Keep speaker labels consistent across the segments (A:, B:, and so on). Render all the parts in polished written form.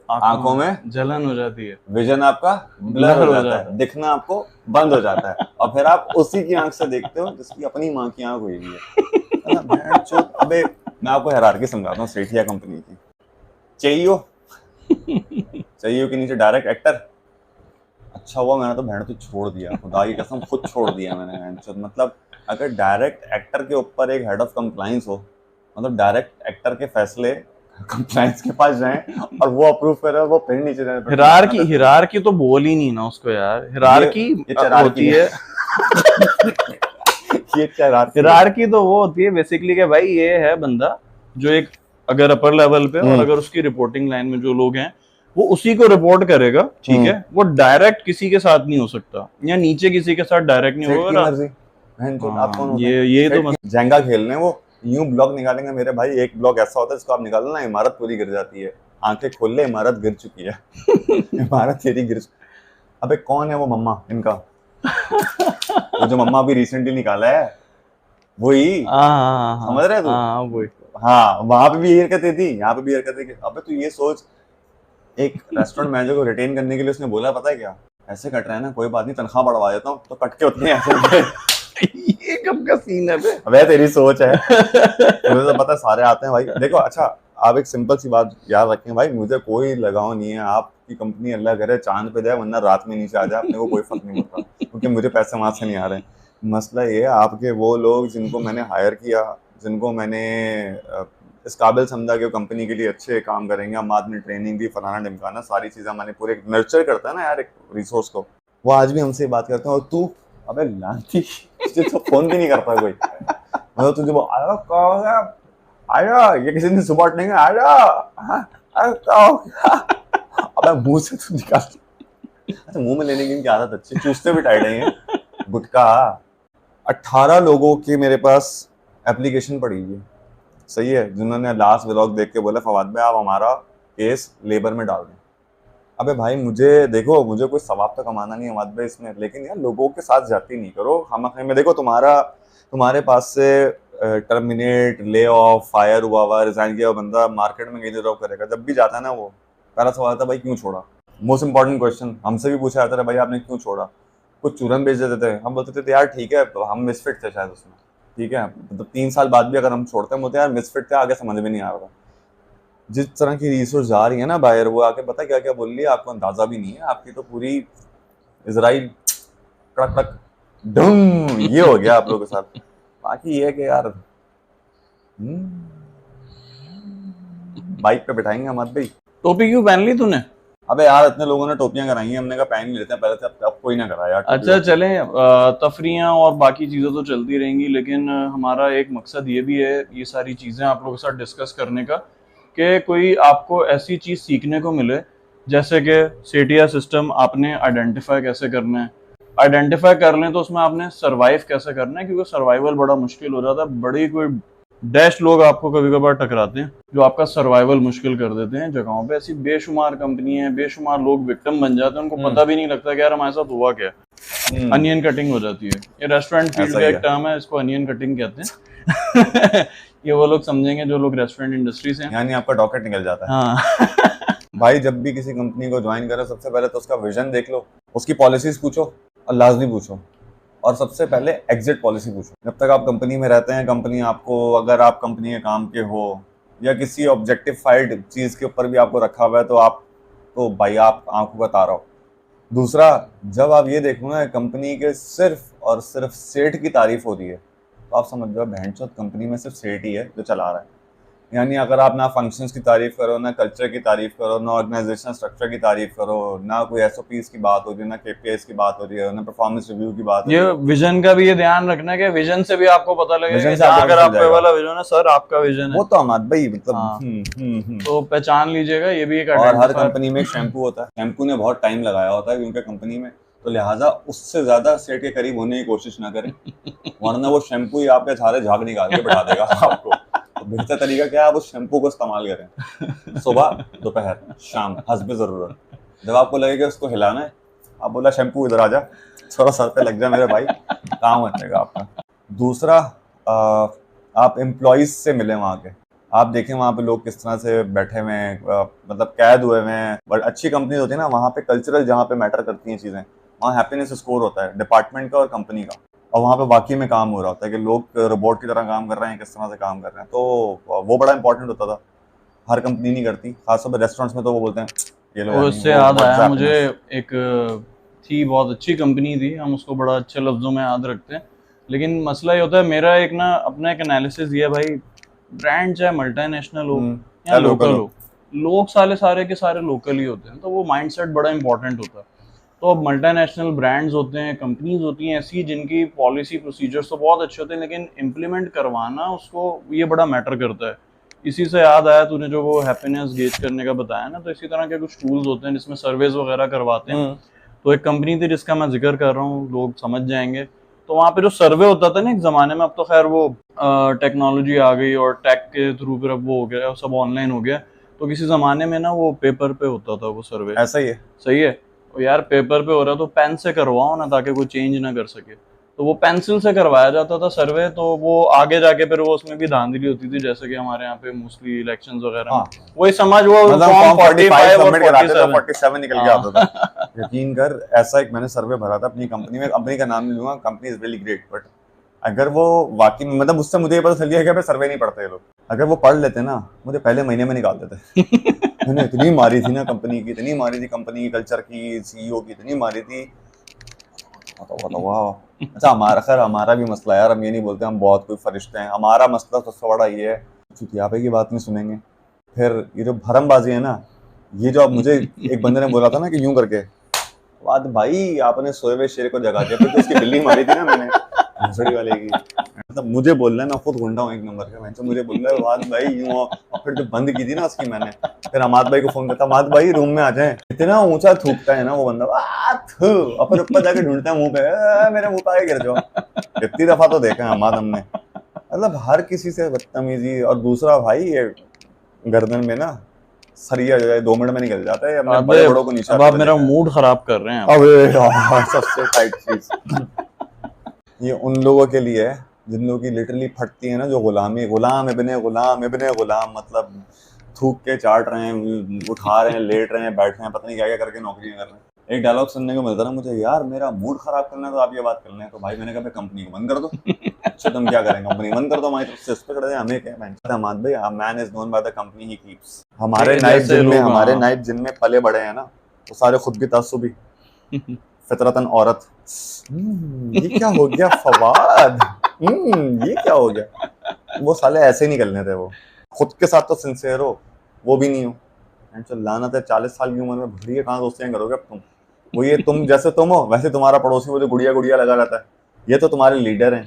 A: आंखों में
B: जलन हो जाती है,
A: विजन आपका ब्लर हो जाता है, दिखना आपको बंद हो जाता है, और फिर आप उसी की आंख से देखते हो जिसकी अपनी माँ की आंख हुई है। अबे मैं आपको हायरार्की समझाता हूँ सेठिया कंपनी की। चाहिए चाहिए के नीचे डायरेक्ट एक्टर। अच्छा हुआ मैंने तो भेड़ तो छोड़ दिया, खुदा की कसम खुद छोड़ दिया मैंने। मतलब अगर डायरेक्ट एक्टर के ऊपर एक हेड ऑफ कंप्लाइंस हो, मतलब डायरेक्ट एक्टर के फैसले कंप्लाइंस के पास जाएं और वो अप्रूव करे, वो फिर नीचे जाए।
B: हिरारकी तो बोल ही नहीं ना उसको यार, हिरारकी होती है हिरारकी तो वो होती है बेसिकली कि भाई ये है बंदा जो एक अगर अपर लेवल पे और अगर उसकी रिपोर्टिंग लाइन में जो लोग हैं वो उसी को रिपोर्ट करेगा, ठीक है, वो डायरेक्ट किसी के साथ नहीं हो सकता, या नीचे किसी के साथ डायरेक्ट नहीं होगा। ये तो
A: जेंगा खेलने वो यूं ब्लॉक निकालेंगे मेरे भाई। एक ब्लॉक ऐसा होता है जिसको आप निकालो ना, इमारत पूरी गिर जाती है। आंखें खोल ले, इमारत गिर चुकी है इमारत तेरी गिर। अबे कौन है वो मम्मा इनका वो जो मम्मा अभी रिसेंटली निकाला है वही, समझ रहे तू?
B: वही।
A: हाँ, वहां पे भी यही हरकतें थी, यहाँ पे भी हरकतें। अबे तू ये सोच, एक रेस्टोरेंट मैनेजर को रिटेन करने के लिए उसने बोला पता है क्या, ऐसे कट रहा है ना, कोई बात नहीं तनख्वाह बढ़वा देता हूँ, तो कट के उतने ऐसे
B: ये कब का सीन है बे?
A: अबे तेरी सोच है मुझे तो पता सारे आते हैं भाई। देखो अच्छा, आप एक सिंपल सी बात याद रखें भाई, मुझे कोई लगाव नहीं है आपकी कंपनी अल्लाह करे चांद पे जाए, वरना रात में नीचे आ जाए, अपने को कोई फर्क नहीं पड़ता, क्योंकि मुझे पैसे वहां से नहीं आ रहे। मसला ये है आपके वो लोग जिनको मैंने हायर किया, जिनको मैंने इस काबिल समझा कि वो कंपनी के लिए अच्छे काम करेंगे, हम बाद में ट्रेनिंग दी, फलाना ढिमकाना, सारी चीज़ें मैंने पूरे नर्चर करता है ना यार एक रिसोर्स को, वो आज भी हमसे बात करते हैं। और तू अबे लांती तुझे तो फोन भी नहीं करता कोई, मतलब तुझे वो आया कौन है, आया ये किसी दिन सुबह उठने का आया अबे मुंह से तू निकाल। अच्छा मुंह में लेने की इनकी आदत अच्छी, चूसते भी टाइट है गुटका। 18 लोगों की मेरे पास एप्लीकेशन पड़ी है, सही है, जिन्होंने लास्ट व्लॉग देख के बोला फवाद भाई आप हमारा केस लेबर में डाल दें। अबे भाई मुझे देखो, मुझे कोई सवाब तो कमाना नहीं है फवाद भाई इसमें, लेकिन यार लोगों के साथ जाती नहीं करो हम में। देखो तुम्हारे पास से टर्मिनेट, ले ऑफ, फायर हुआ रिजाइन किया बंदा मार्केट में कहीं जॉब करेगा, जब भी जाता है ना वो पहला सवाल आता है भाई क्यों छोड़ा। मोस्ट इंपॉर्टेंट क्वेश्चन हमसे भी पूछा जाता है भाई आपने क्यों छोड़ा। कुछ चूरन बेच देते थे, हम बोलते थे यार ठीक है हम मिसफिट थे शायद उसमें, ठीक है, मतलब 3 साल बाद भी अगर हम छोड़ते हैं बोलते यार मिसफिट थे, आगे समझ में नहीं आ रहा। जिस तरह की रिसोर्स जा रही है ना बाहर, वो आके पता क्या क्या बोल रही है, आपको अंदाजा भी नहीं है। आपकी तो पूरी इजराइल कड़क कड़क डम ये हो गया आप लोगों के साथ। बाकी ये है कि यार बाइक पे बिठाएंगे हम भाई।
B: टोपी क्यों पहन ली तूने?
A: अबे यार इतने लोगों ने टोपियां कराई हैं, हमने कहा पहन ही लेते हैं पहले से, अब कोई ना करा यार।
B: अच्छा चले, तफरियाँ और बाकी चीज़ें तो चलती रहेंगी, लेकिन हमारा एक मकसद ये भी है ये सारी चीज़ें आप लोगों के साथ डिस्कस करने का, कि कोई आपको ऐसी चीज़ सीखने को मिले, जैसे कि सेठिया सिस्टम आपने आइडेंटिफाई कैसे करना है, आइडेंटिफाई कर लें तो उसमें आपने सर्वाइव कैसे करना है, क्योंकि सर्वाइवल बड़ा मुश्किल हो जाता है। बड़ी कोई डैश लोग आपको कभी कभार टकराते हैं जो आपका सर्वाइवल मुश्किल कर देते हैं जगहों पे। ऐसी बेशुमार कंपनी है, बेशुमार लोग विक्टिम बन जाते हैं, उनको पता भी नहीं लगता कि यार हमारे साथ हुआ क्या। अनियन कटिंग हो जाती है, ये रेस्टोरेंट फील्ड का एक टर्म है, इसको अनियन कटिंग कहते हैं ये वो लोग समझेंगे जो लोग रेस्टोरेंट इंडस्ट्री से हैं,
A: यानी आपका डॉकेट निकल जाता है।
B: हाँ
A: भाई जब भी किसी कंपनी को ज्वाइन करो सबसे पहले तो उसका विजन देख लो, उसकी पॉलिसीज पूछो और लाजमी पूछो, और सबसे पहले एग्जिट पॉलिसी पूछो। जब तक आप कंपनी में रहते हैं, कंपनी आपको, अगर आप कंपनी के काम के हो या किसी ऑब्जेक्टिफाइड चीज़ के ऊपर भी आपको रखा हुआ है तो आप तो भाई आप आंखों का तारा हो। दूसरा, जब आप ये देखो ना कंपनी के सिर्फ और सिर्फ सेठ की तारीफ हो रही है तो आप समझ लो भैंचोद कंपनी में सिर्फ सेठ ही है जो चला रहा है। यानी अगर आप ना फंक्शंस की तारीफ करो, ना कल्चर की तारीफ करो, ना ऑर्गेनाइजेशन स्ट्रक्चर की तारीफ करो, ना कोई एसओपीज की बात हो रही है, ना केपीआईज की बात हो रही है, ना परफॉर्मेंस रिव्यू की बात हो रही है।
B: ये विजन का भी ये ध्यान रखना है कि विजन से भी आपको पता लगेगा
A: विजन
B: कि
A: से
B: जहाँ
A: आपको
B: अगर
A: पता
B: आपका
A: चल
B: वाला विजन है सर, आपका विजन है
A: वो तो हमारा भाई मतलब
B: हाँ। तो पहचान लीजिएगा, ये भी एक
A: और हर कंपनी में एक शैम्पू होता है, शैम्पू ने बहुत टाइम लगाया होता है उनके कंपनी में, तो लिहाजा उससे ज्यादा सेट के करीब होने की कोशिश ना करें वरना वो शैम्पू ही आपके सारे झाग निकाल के बैठा देगा आपको। तो बेहतर तरीका क्या है, आप उस शैम्पू को इस्तेमाल करें सुबह, दोपहर, शाम, हस्बे जरूरत। जब आपको लगेगा उसको हिलाना है, आप बोला शैम्पू इधर आ जा, थोड़ा सर पे लग जा मेरे भाई, काम हो जाएगा आपका। दूसरा, आप एम्प्लॉयज से मिले वहाँ के, आप देखें वहाँ पे लोग किस तरह से बैठे हुए हैं, मतलब कैद हुए हुए हैं। बट अच्छी कंपनी होती है ना, वहाँ पे कल्चरल जहाँ पे मैटर करती हैं चीज़ें, वहाँ हैप्पीनेस स्कोर होता है डिपार्टमेंट का और कंपनी का, और वहाँ पे वाकई में काम हो रहा होता है कि लोग रोबोट की तरह काम कर रहे हैं, किस तरह से काम कर रहे हैं। तो वो बड़ा इंपॉर्टेंट होता था। हर कंपनी नहीं करती, खासतौर पर रेस्टोरेंट्स में तो वो बोलते हैं ये लो
B: और
A: यानी
B: इससे
A: वो
B: याद
A: व्हाट्स
B: आया मुझे,
A: हैप्पीनेस।
B: एक थी बहुत अच्छी कंपनी थी, हम उसको बड़ा अच्छे लफ्ज़ों में याद रखते हैं, लेकिन मसला ये होता है, मेरा एक ना अपना एक एनालिसिस ये है भाई, ब्रांड चाहे मल्टीनेशनल हो या
A: या लोकल
B: लोकल
A: हो।
B: हो, लोग सारे सारे के सारे लोकल ही होते हैं, तो वो माइंडसेट बड़ा इंपॉर्टेंट होता है। तो अब मल्टीनेशनल ब्रांड्स होते हैं, कंपनीज होती हैं ऐसी जिनकी पॉलिसी प्रोसीजर्स तो बहुत अच्छे होते हैं, लेकिन इम्प्लीमेंट करवाना उसको ये बड़ा मैटर करता है। इसी से याद आया, तूने जो वो हैप्पीनेस गेज करने का बताया ना, तो इसी तरह के कुछ टूल्स होते हैं जिसमें सर्वेज वगैरह करवाते हैं। तो एक कंपनी थी जिसका मैं जिक्र कर रहा हूँ, लोग समझ जाएंगे। तो वहाँ पे जो सर्वे होता था ना एक ज़माने में, अब तो खैर वो टेक्नोलॉजी आ गई और टेक के थ्रू फिर अब वो हो गया, सब ऑनलाइन हो गया। तो किसी ज़माने में ना वो पेपर पे होता था वो सर्वे।
A: ऐसा ही है।
B: सही है। और यार पेपर पे हो रहा तो पेन से करवाओ ना, ताकि कोई चेंज ना कर सके। तो वो पेंसिल से करवाया जाता था सर्वे, तो वो आगे जाके फिर वो उसमें भी धांधली होती थी, जैसे कि हमारे यहाँ पे मोस्टली इलेक्शंस वगैरह में
A: हाँ,
B: वही समझ, वो
A: मतलब
B: फॉर्म
A: फॉर्म 45
B: 45 और
A: सबमिट कराते थे,
B: 47।
A: 47 निकल के आता था।
B: हाँ।
A: यकीन कर, ऐसा एक मैंने सर्वे भरा था अपनी कंपनी में, कंपनी का नाम नहीं लूंगा, company is really great, but अगर वो वाकई में, मतलब उससे मुझे ये पता चल गया कि सर्वे नहीं पढ़ते ये लोग। अगर वो पढ़ लेते ना, मुझे पहले महीने में निकाल देते। मैंने इतनी मारी थी ना कंपनी की, इतनी मारी थी कंपनी की कल्चर की, सीईओ की इतनी मारी थी। वाह। अच्छा, हमारा भी मसला है यार, हम ये नहीं बोलते हम बहुत कोई फरिश्ते हैं। हमारा मसला सबसे बड़ा ये है, चुतियापे की बात नहीं सुनेंगे। फिर ये जो भरमबाजी है ना, ये जो अब मुझे एक बंदे ने बोला था ना कि यूं करके, वाद भाई आपने सोए हुए शेर को जगा दिया। फिर तो उसकी बिल्ली मारी थी ना मैंने, भोसड़ी वाले की। मतलब मुझे बोल रहा है, मैं खुद गुंडा हूँ एक नंबर का, मैं तो मुझे बोल रहा है वाद भाई यूं हो। और फिर जो बंद की थी ना उसकी मैंने, फिर अमाद भाई को फोन करता, अमाद भाई रूम में आ जाए। इतना ऊंचा थूकता है ना वो बंदा, और फिर ऊपर जाके ढूंढता है मुंह पे, मेरे मुंह पे आगे गिर जाओ। कितनी दफा तो देखा है अमाद हमने, मतलब हर किसी से बदतमीजी। और दूसरा भाई ये गर्दन में ना सरिया जो है 2 मिनट में निकल जाता है, अपने बड़े बड़ों को नीचे
B: अब
A: आते
B: आप
A: हुए
B: मेरा
A: देखा है।
B: मूड खराब कर रहे हैं आप।
A: अबे यार सबसे टाइट चीज ये उन लोगों के लिए है जिन लोगों की लिटरली फटती है ना, जो गुलामी, गुलाम इब्ने गुलाम, मतलब थूक के चाट रहे हैं, उठा रहे हैं, लेट रहे हैं, बैठ रहे हैं, पता नहीं क्या क्या करके नौकरियां कर रहे हैं। एक डायलॉग सुनने को मिलता ना मुझे, यार मेरा मूड खराब करना है तो आप ये बात कर लें, तो भाई मैंने कहा कंपनी को बंद कर दो। अच्छा तुम क्या करें, कंपनी बंद कर दो, हमारी तरफ से इस पे चढ़ जाए, हमें क्या है। हमाद भाई, a man is known by the company he keeps। हमारे नाइट
B: जैसे
A: जिनमें,
B: लोग,
A: हमारे
B: हाँ।
A: नाइट जिनमें पले बड़े हैं ना, वो सारे खुद भी तासुबी, फितरतन औरत। ये क्या हो गया फवाद, ये क्या हो गया। वो साले ऐसे नहीं करने थे, वो खुद के साथ तो सिंसियर हो, वो भी नहीं हो। लानत है, 40 साल की उम्र में भूलिए कहाँ दोस्तियां करोगे अब तुम। वो ये तुम जैसे तुम हो वैसे तुम्हारा पड़ोसी वो जो गुड़िया गुड़िया लगा रहता है, ये तो तुम्हारे लीडर हैं।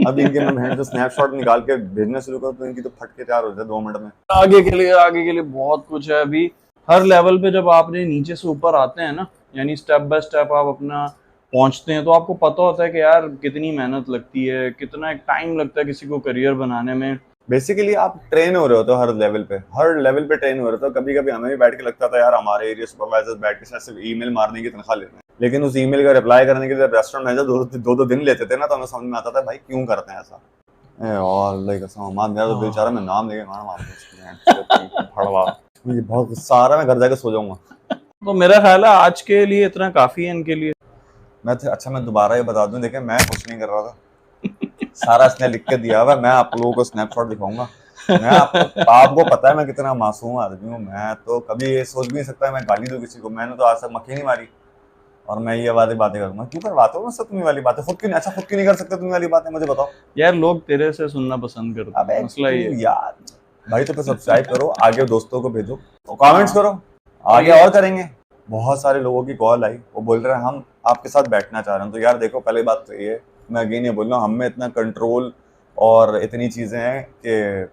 A: अब इनके मैं बहन से स्नैपशॉट निकाल के भेजना शुरू करो तो इनकी तो फट के तैयार हो जाए 2 मिनट में।
B: आगे के लिए बहुत कुछ है अभी। हर लेवल पे जब आपने नीचे से ऊपर आते हैं ना, यानी स्टेप बाय स्टेप आप अपना पहुंचते हैं, तो आपको पता होता है कि यार कितनी मेहनत लगती है, कितना टाइम लगता है किसी को करियर बनाने में।
A: बेसिकली आप ट्रेन हो रहे हो तो हर लेवल पे ट्रेन हो रहे हो। तो कभी कभी हमें भी बैठ के लगता था यार हमारे एरिया सुपरवाइजर बैठ के शायद सिर्फ ईमेल मारने की तनख्वाह लेते हैं, लेकिन उस ईमेल का रिप्लाई करने के लिए रेस्टोरेंट मैनेजर 2-2 दिन लेते थे ना, तो हमें समझ में आता था भाई क्यों करते हैं ऐसा। और अल्लाह की कसम अम्मा, मेरा तो दिल चाह रहा है मैं नाम लेके गाना मार दूं फड़वा। मुझे बहुत गुस्सा आ रहा है, मैं घर जाके सो जाऊंगा।
B: तो मेरा ख्याल है आज के लिए इतना काफी है इनके लिए।
A: मैं दोबारा ये बता दूं, देखिए मैं कुछ नहीं कर रहा था, सारा इसने लिख के दिया हुआ है, मैं आप लोगों को स्नैपशॉट दिखाऊंगा। आपको पता है मैं कितना मासूम आदमी हूँ, मैं तो कभी ये सोच भी नहीं सकता मैं गाली दूं किसी को। मैंने तो आज तक मक्खी नहीं मारी, और मैं ये वाली बातें करूंगा। क्यों करवाते हो मुझसे तुम्हें वाली बातें, खुद क्यों नहीं कर सकते तुम्हें वाली बातें, मुझे बताओ
B: यार लोग तेरे से सुनना पसंद करते हैं,
A: अबे
B: मसला ये
A: तू
B: है।
A: यार। भाई तो सब्सक्राइब करो, आगे दोस्तों को भेजो, कमेंट्स करो, आगे और करेंगे। बहुत सारे लोगों की कॉल आई, वो बोल रहे हैं हम आपके साथ बैठना चाह रहे हैं। तो यार देखो, पहले बात तो ये, मैं अगेन ये बोल रहा हूँ, हम में इतना कंट्रोल और इतनी चीज़ें हैं कि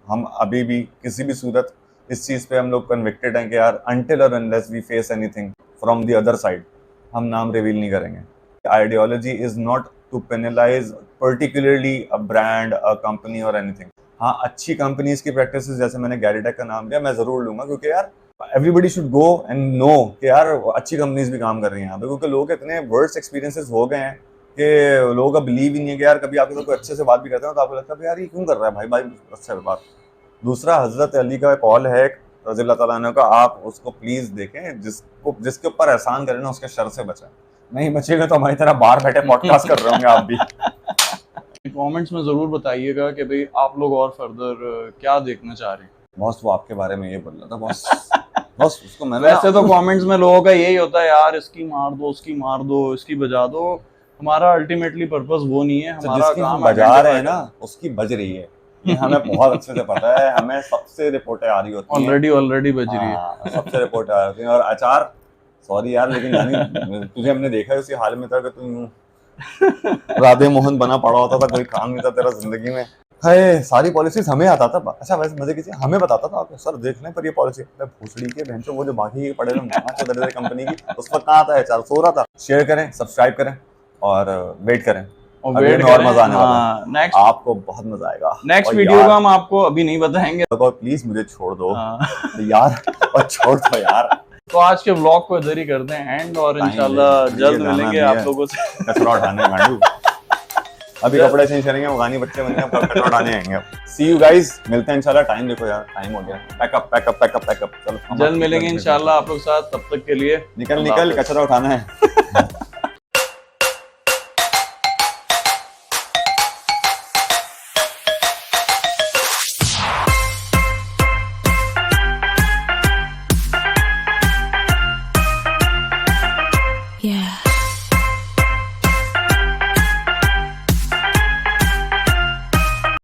A: हम अभी भी किसी भी सूरत इस चीज़ पे हम लोग कन्विक्टेड हैं कि यार अनटिल और unless we face anything from the other side, हम नाम रिवील नहीं करेंगे। Ideology is not to penalize particularly a brand, a company और एनीथिंग। हाँ, अच्छी कंपनीज की प्रैक्टिसेस, जैसे मैंने गैरीटेक का नाम लिया, मैं जरूर लूंगा, क्योंकि यार everybody should go and know कि यार अच्छी कंपनीज भी काम कर रही हैं यहाँ पे, क्योंकि लोग इतने वर्स्ट एक्सपीरियंसेस हो गए हैं कि लोगों का बिलीव ही नहीं है कि यार, कभी आपके साथ कोई अच्छे से बात भी करते हैं तो आपको लगता है यार ये क्यों कर रहा है भाई, अच्छा बात। दूसरा हजरत अली का कॉल है रज़ी अल्लाह ताला अन्हु का, आप उसको प्लीज देखें, जिसके ऊपर एहसान करें ना उसके शर से बचें, नहीं बचेगा तो हमारी तरह बाहर बैठे पॉडकास्ट कर रहे होंगे आप भी।
B: कमेंट्स में जरूर बताइएगा कि भाई आप लोग और फर्दर क्या देखना चाह रहे हैं।
A: बॉस वो आपके बारे में ये बोल रहा था बॉस। बॉस उसको मैंने
B: वैसे तो कमेंट्स में लोगों का यही होता है यार, इसकी मार दो, उसकी मार दो, इसकी बजा दो। हमारा अल्टीमेटली पर्पस वो नहीं है, हमारा
A: जिसकी हम
B: काम
A: बजा रहे हैं ना उसकी बज रही है, ये हमें बहुत अच्छे से पता है, हमें सबसे रिपोर्टें आ रही होती हैं,
B: ऑलरेडी बज रही है।
A: हाँ, सबसे रिपोर्टें आ रही हैं। और अचार सॉरी यार, लेकिन जानी तुझे हमने देखा है उसी हाल में था कि तू यूं राधे मोहन बना पड़ा होता था, कोई काम नहीं था तेरा जिंदगी में। हाय, सारी पॉलिसीज हमें आता था। अच्छा वैसे मजे की चीज हमें बताता था, सर देख लें पर ये पॉलिसी भूसड़ी के बहन वो जो बाकी पड़े हुए कंपनी की, उस वक्त कहाँ था एचआर, सो रहा था। शेयर करें, सब्सक्राइब करें और वेट करें,
B: और
A: अगले
B: वेट
A: में और
B: करें।
A: मजा आने वाला
B: हाँ,
A: है,
B: नेक्स्ट
A: आपको बहुत मजा आएगा।
B: नेक्स्ट
A: और
B: वीडियो
A: यार,
B: का हम आपको अभी नहीं बताएंगे
A: प्लीज मुझे छोड़ दो
B: हाँ।
A: यार, और छोड़ दो यार।
B: तो आज के व्लॉग को इधर ही करते हैं एंड, और
A: Time
B: इंशाल्लाह
A: नहीं,
B: जल्द
A: जाना
B: मिलेंगे
A: भी
B: आप
A: है।
B: लोगों से।
A: कचरा उठाने गांडू, अभी कपड़े चेंज करेंगे, अफगानी बच्चे बन गए, कचरा उठाने आएंगे। सी यू गाइस, मिलते हैं इंशाल्लाह। टाइम देखो यार, टाइम हो गया, पैकअप चलो
B: जल्द मिलेंगे इंशाल्लाह आप लोग साथ, तब तक के लिए
A: निकल कचरा उठाना है।